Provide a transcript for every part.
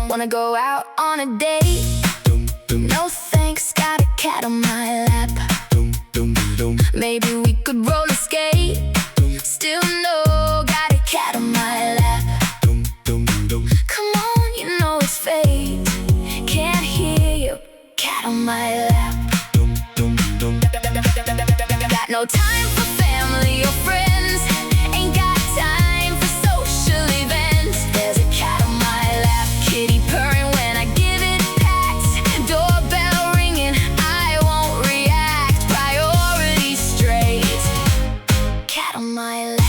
Wanna go out on a date? No thanks, got a cat on my lap. Maybe we could roller skate. Still no, got a cat on my lap. Come on, you know it's fate. Can't hear you, cat on my lap. Got no time for family or friends. Ain't got time for social events. There's a cat on my lap, kitty purring when I give it pats. Doorbell ringing, I won't react. Priorities straight, cat on my lap.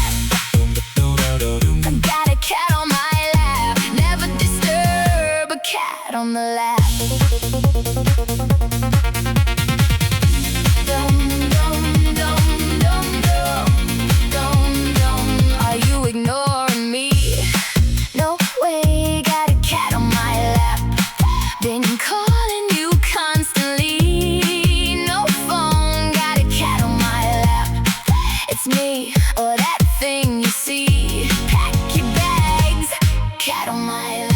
I got a cat on my lap. Never disturb a cat on the lap. Are you ignoring me? No way, got a cat on my lap. Been calling you constantly. No phone, got a cat on my lap. It's me, or that thing you see. Pack your bags, cat on my lap.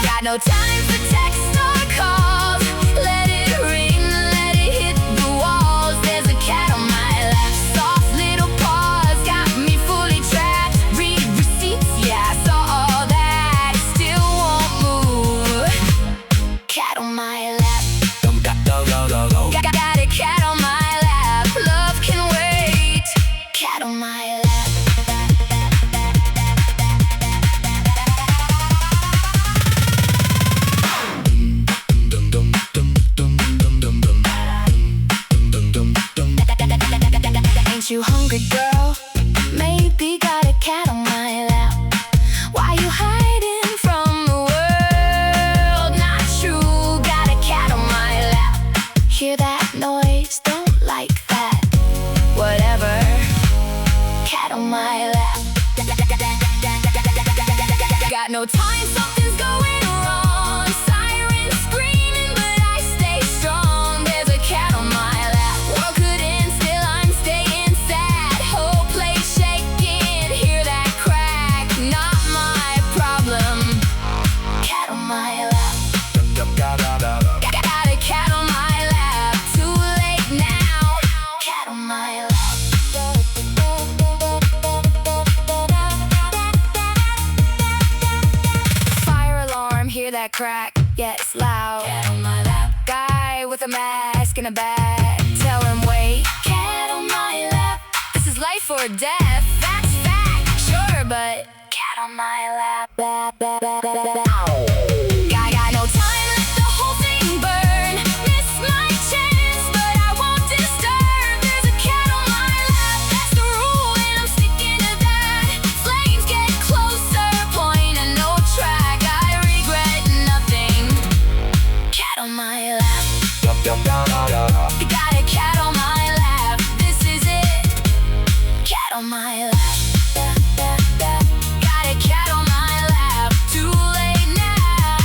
Got no time for text or calls. Let it ring, let it hit the walls. There's a cat on my lap. Soft little paws got me fully trapped. Read receipts, yeah, I saw all that. Still won't move, cat on my lap. Got a cat on my lap. Love can wait, cat on my lap. Ain't you hungry, girl? Maybe got a cat on my lap. Why you hiding from the world? Not true, got a cat on my lap. Hear that noise? Don't like that. Whatever, cat on my lap. Got no time, something's going wrong. Sirens screaming, but I stay strong. There's a cat on my lap. World could end, still I'm staying sad. Whole place shaking, hear that crack. Not my problem, cat on my lap. Got a cat on my lap. Too late now, cat on my lap. Fire alarm, hear that crack, yeah, it's loud. Cat on my lap. Guy with a mask and a bag, tell him wait. Cat on my lap. This is life or death, that's fact, sure, but cat on my lap. Got no time, let the whole thing burn. Miss my chance, but I won't disturb. There's a cat on my lap, that's the rule, and I'm sticking to that. Flames get closer, point and no track. I regret nothing, cat on my lap. Got a cat on my lap, this is it, cat on my lap. Got a cat on my lap, too late now.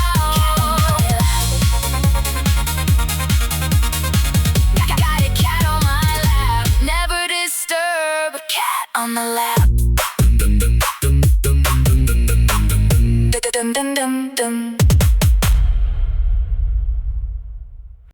Got a cat on my lap, never disturb a cat on the lap. Dun dun dun dun.